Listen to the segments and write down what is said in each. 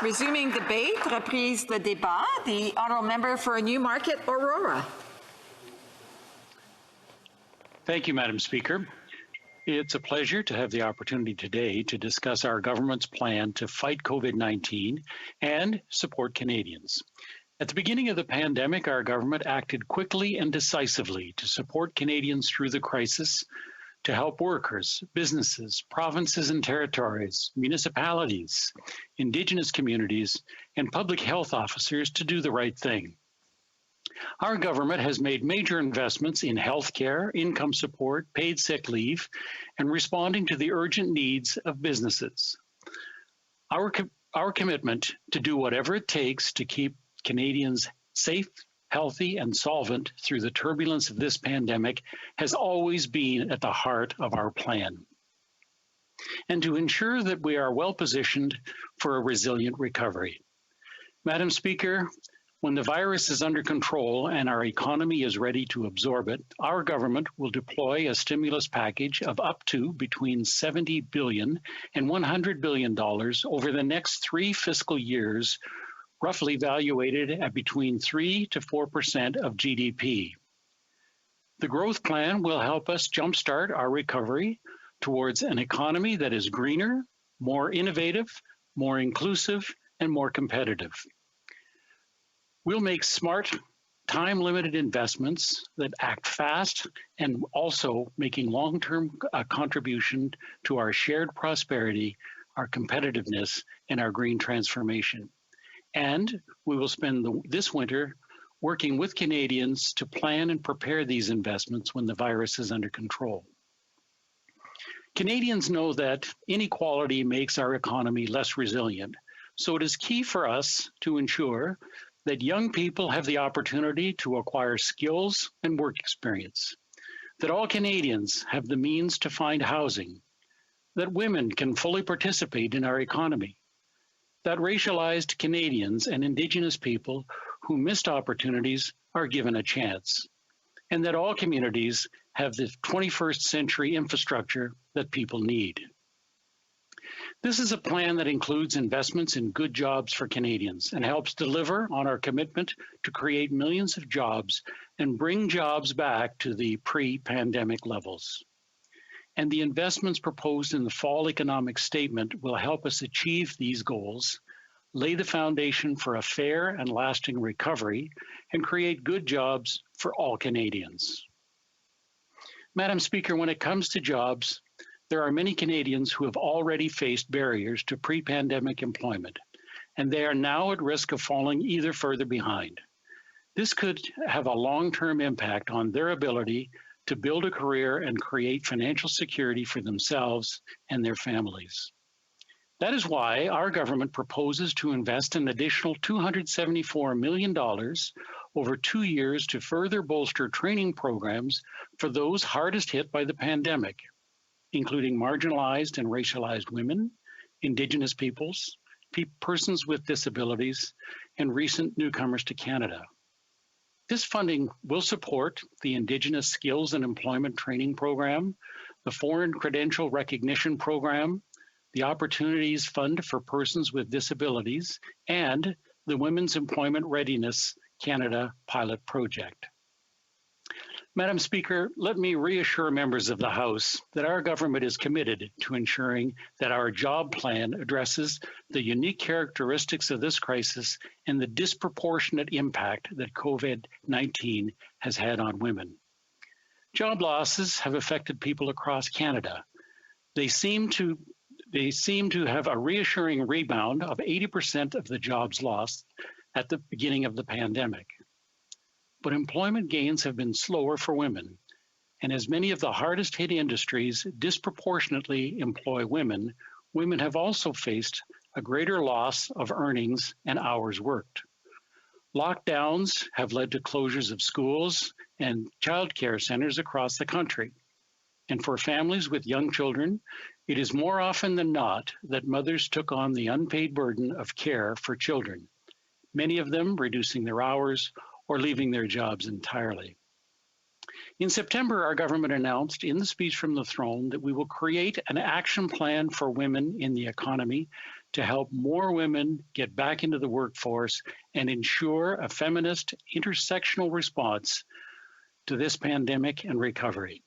Resuming debate, reprise de débat. The honourable member for Newmarket, Aurora. Thank you, Madam Speaker. It's a pleasure to have the opportunity today to discuss our government's plan to fight COVID-19 and support Canadians. At the beginning of the pandemic, our government acted quickly and decisively to support Canadians through the crisis, to help workers, businesses, provinces and territories, municipalities, Indigenous communities, and public health officers to do the right thing. Our government has made major investments in healthcare, income support, paid sick leave, and responding to the urgent needs of businesses. Our commitment to do whatever it takes to keep Canadians safe, healthy, and solvent through the turbulence of this pandemic has always been at the heart of our plan. And to ensure that we are well positioned for a resilient recovery. Madam Speaker, when the virus is under control and our economy is ready to absorb it, our government will deploy a stimulus package of up to between $70 billion and $100 billion over the next 3 fiscal years, roughly valuated at between 3 to 4% of GDP. The growth plan will help us jumpstart our recovery towards an economy that is greener, more innovative, more inclusive, and more competitive. We'll make smart, time-limited investments that act fast and also making long-term contribution to our shared prosperity, our competitiveness, and our green transformation. And we will spend this winter working with Canadians to plan and prepare these investments when the virus is under control. Canadians know that inequality makes our economy less resilient, so it is key for us to ensure that young people have the opportunity to acquire skills and work experience, that all Canadians have the means to find housing, that women can fully participate in our economy, that racialized Canadians and Indigenous people who missed opportunities are given a chance, and that all communities have the 21st century infrastructure that people need. This is a plan that includes investments in good jobs for Canadians and helps deliver on our commitment to create millions of jobs and bring jobs back to the pre-pandemic levels. And the investments proposed in the fall economic statement will help us achieve these goals, lay the foundation for a fair and lasting recovery, and create good jobs for all Canadians. Madam Speaker, when it comes to jobs, there are many Canadians who have already faced barriers to pre-pandemic employment, and they are now at risk of falling either further behind. This could have a long-term impact on their ability to build a career and create financial security for themselves and their families. That is why our government proposes to invest an additional $274 million over 2 years to further bolster training programs for those hardest hit by the pandemic, including marginalized and racialized women, Indigenous peoples, persons with disabilities, and recent newcomers to Canada. This funding will support the Indigenous Skills and Employment Training Program, the Foreign Credential Recognition Program, the Opportunities Fund for Persons with Disabilities, and the Women's Employment Readiness Canada Pilot Project. Madam Speaker, let me reassure members of the House that our government is committed to ensuring that our job plan addresses the unique characteristics of this crisis and the disproportionate impact that COVID-19 has had on women. Job losses have affected people across Canada. They seem to have a reassuring rebound of 80% of the jobs lost at the beginning of the pandemic. But employment gains have been slower for women, and as many of the hardest hit industries disproportionately employ women, women have also faced a greater loss of earnings and hours worked. Lockdowns have led to closures of schools and childcare centers across the country. And for families with young children, it is more often than not that mothers took on the unpaid burden of care for children, many of them reducing their hours or leaving their jobs entirely. In September, our government announced in the speech from the throne that we will create an action plan for women in the economy to help more women get back into the workforce and ensure a feminist intersectional response to this pandemic and recovery.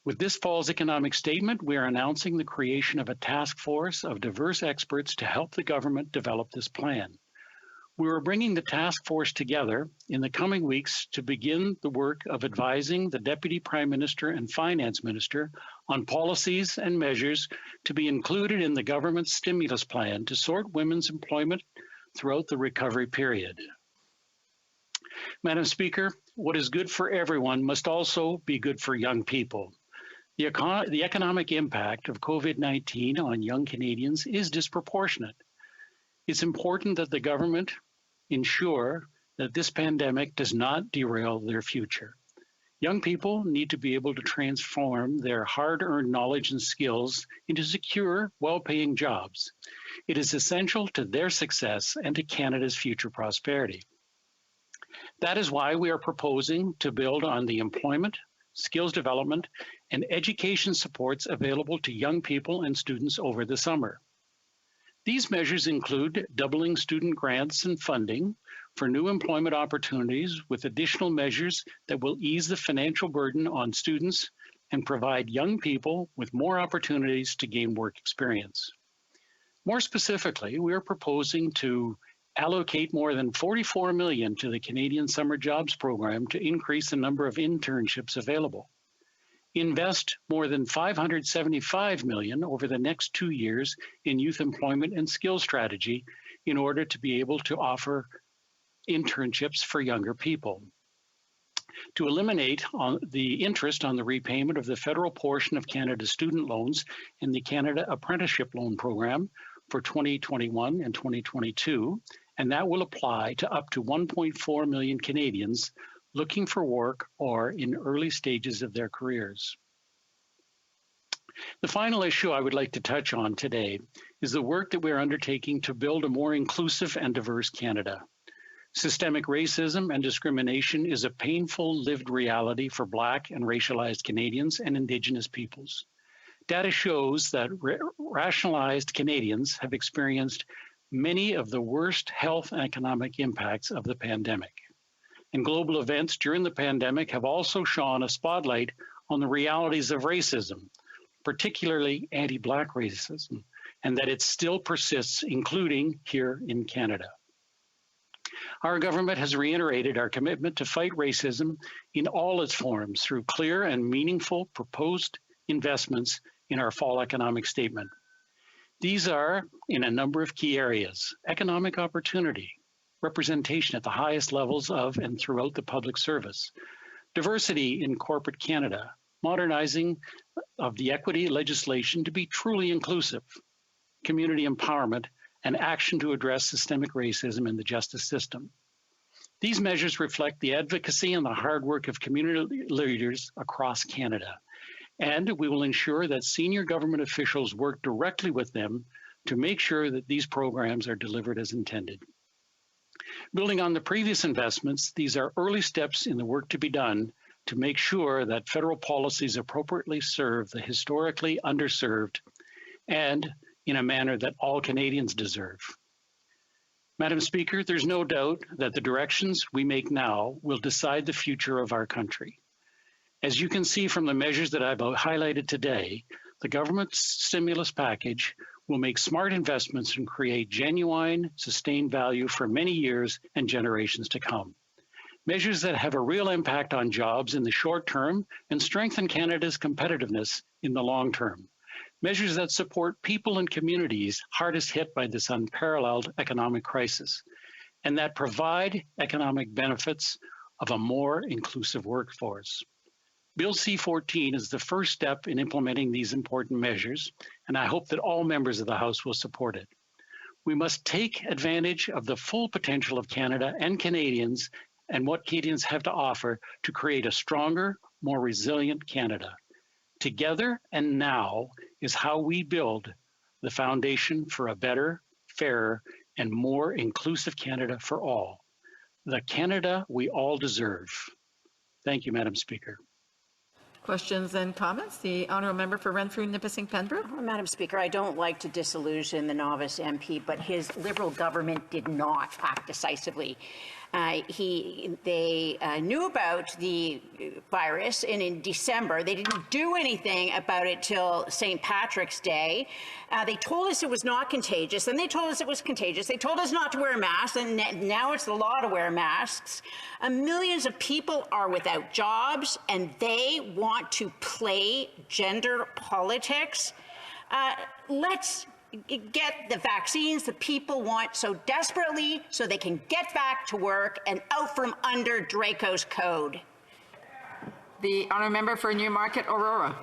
With this fall's economic statement, we are announcing the creation of a task force of diverse experts to help the government develop this plan. We are bringing the task force together in the coming weeks to begin the work of advising the Deputy Prime Minister and Finance Minister on policies and measures to be included in the government's stimulus plan to support women's employment throughout the recovery period. Madam Speaker, what is good for everyone must also be good for young people. The economic impact of COVID-19 on young Canadians is disproportionate. It's important that the government ensure that this pandemic does not derail their future. Young people need to be able to transform their hard-earned knowledge and skills into secure, well-paying jobs. It is essential to their success and to Canada's future prosperity. That is why we are proposing to build on the employment, skills development, and education supports available to young people and students over the summer. These measures include doubling student grants and funding for new employment opportunities with additional measures that will ease the financial burden on students and provide young people with more opportunities to gain work experience. More specifically, we are proposing to allocate more than $44 million to the Canadian Summer Jobs Program to increase the number of internships available. Invest more than $575 million over the next 2 years in youth employment and skills strategy in order to be able to offer internships for younger people. To eliminate the interest on the repayment of the federal portion of Canada's student loans in the Canada Apprenticeship Loan Program for 2021 and 2022, and that will apply to up to 1.4 million Canadians looking for work or in early stages of their careers. The final issue I would like to touch on today is the work that we are undertaking to build a more inclusive and diverse Canada. Systemic racism and discrimination is a painful lived reality for Black and racialized Canadians and Indigenous peoples. Data shows that racialized Canadians have experienced many of the worst health and economic impacts of the pandemic. And global events during the pandemic have also shone a spotlight on the realities of racism, particularly anti-Black racism, and that it still persists, including here in Canada. Our government has reiterated our commitment to fight racism in all its forms through clear and meaningful proposed investments in our fall economic statement. These are in a number of key areas: economic opportunity, representation at the highest levels of and throughout the public service, diversity in corporate Canada, modernizing of the equity legislation to be truly inclusive, community empowerment, and action to address systemic racism in the justice system. These measures reflect the advocacy and the hard work of community leaders across Canada, and we will ensure that senior government officials work directly with them to make sure that these programs are delivered as intended. Building on the previous investments, these are early steps in the work to be done to make sure that federal policies appropriately serve the historically underserved and in a manner that all Canadians deserve. Madam Speaker, there's no doubt that the directions we make now will decide the future of our country. As you can see from the measures that I've highlighted today, the government's stimulus package will make smart investments and create genuine, sustained value for many years and generations to come. Measures that have a real impact on jobs in the short term and strengthen Canada's competitiveness in the long term. Measures that support people and communities hardest hit by this unparalleled economic crisis, and that provide economic benefits of a more inclusive workforce. Bill C-14 is the first step in implementing these important measures, and I hope that all members of the House will support it. We must take advantage of the full potential of Canada and Canadians and what Canadians have to offer to create a stronger, more resilient Canada. Together and now is how we build the foundation for a better, fairer, and more inclusive Canada for all. The Canada we all deserve. Thank you, Madam Speaker. Questions and comments? The honourable member for Renfrew, Nipissing, Pembroke. Madam Speaker, I don't like to disillusion the novice MP, but his Liberal government did not act decisively. They knew about the virus, and in December, they didn't do anything about it till St. Patrick's Day. They told us it was not contagious, and they told us it was contagious. They told us not to wear masks, and now it's the law to wear masks. Millions of people are without jobs, and they want to play gender politics. Let's get the vaccines the people want so desperately so they can get back to work and out from under Draco's code. The honourable member for Newmarket, Aurora.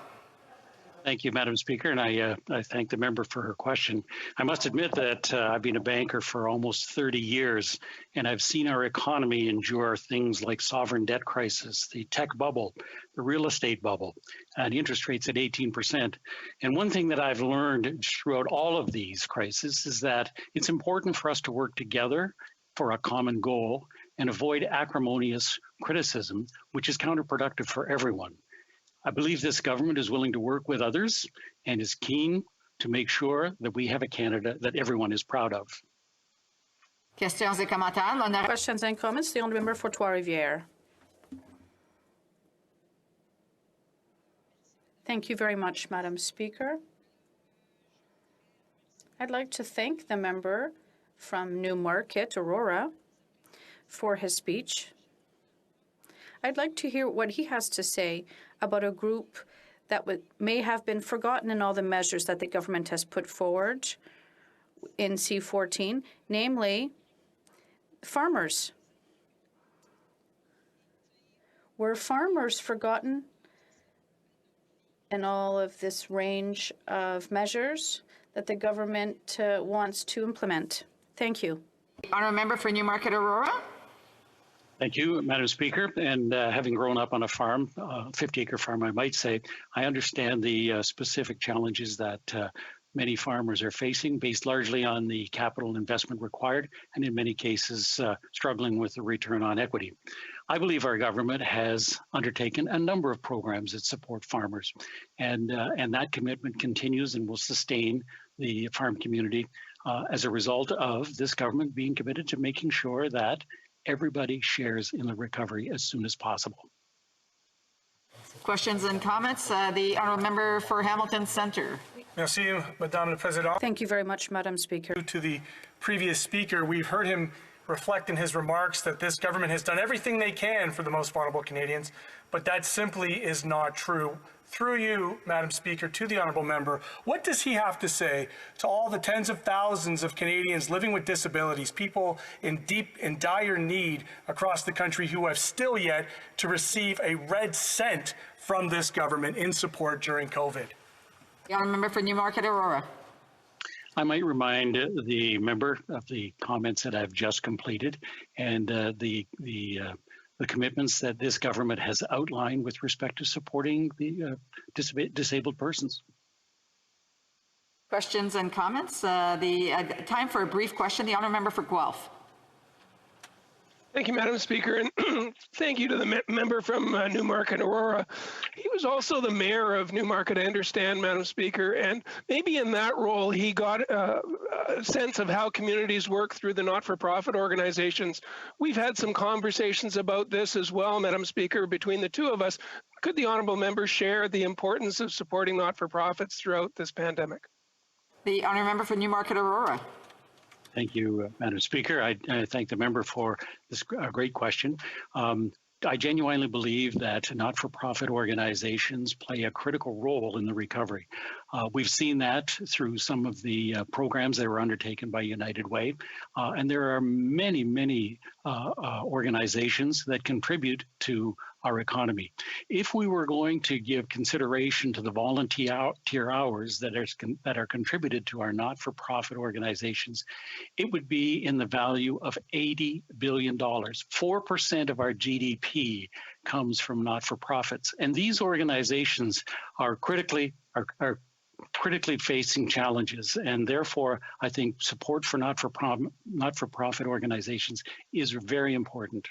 Thank you, Madam Speaker, and I thank the member for her question. I must admit that I've been a banker for almost 30 years, and I've seen our economy endure things like sovereign debt crisis, the tech bubble, the real estate bubble, and interest rates at 18%. And one thing that I've learned throughout all of these crises is that it's important for us to work together for a common goal and avoid acrimonious criticism, which is counterproductive for everyone. I believe this government is willing to work with others and is keen to make sure that we have a Canada that everyone is proud of. Questions et commentaires. Questions and comments. The honourable member for Trois-Rivières. Thank you very much, Madam Speaker. I'd like to thank the member from Newmarket, Aurora, for his speech. I'd like to hear what he has to say about a group that may have been forgotten in all the measures that the government has put forward in C-14, namely farmers. Were farmers forgotten in all of this range of measures that the government wants to implement? Thank you. Honourable member for Newmarket, Aurora. Thank you, Madam Speaker. And having grown up on a farm, 50-acre farm, I might say, I understand the specific challenges that many farmers are facing, based largely on the capital investment required, and in many cases, struggling with the return on equity. I believe our government has undertaken a number of programs that support farmers, and that commitment continues and will sustain the farm community as a result of this government being committed to making sure that everybody shares in the recovery as soon as possible. Questions and comments? The honourable member for Hamilton Centre. Merci, Madame la Présidente. Thank you very much, Madam Speaker. To the previous speaker, we've heard him reflect in his remarks that this government has done everything they can for the most vulnerable Canadians, but that simply is not true. Through you, Madam Speaker, to the honourable member, what does he have to say to all the tens of thousands of Canadians living with disabilities, people in dire need across the country who have still yet to receive a red cent from this government in support during COVID? The honourable member for Newmarket, Aurora. I might remind the member of the comments that I've just completed and the commitments that this government has outlined with respect to supporting the disabled persons. Questions and comments? The time for a brief question. The honourable member for Guelph. Thank you, Madam Speaker, and thank you to the member from Newmarket, Aurora. He was also the mayor of Newmarket, I understand, Madam Speaker, and maybe in that role he got a sense of how communities work through the not-for-profit organizations. We've had some conversations about this as well, Madam Speaker, between the two of us. Could the honourable member share the importance of supporting not-for-profits throughout this pandemic? The honourable member for Newmarket, Aurora. Thank you, Madam Speaker. I thank the member for this great question. I genuinely believe that not-for-profit organizations play a critical role in the recovery. We've seen that through some of the programs that were undertaken by United Way, and there are many, many organizations that contribute to our economy. If we were going to give consideration to the volunteer hours that are contributed to our not-for-profit organizations, it would be in the value of $80 billion. 4% of our GDP comes from not-for-profits, and these organizations are critically facing challenges, and therefore I think support for not-for-profit organizations is very important.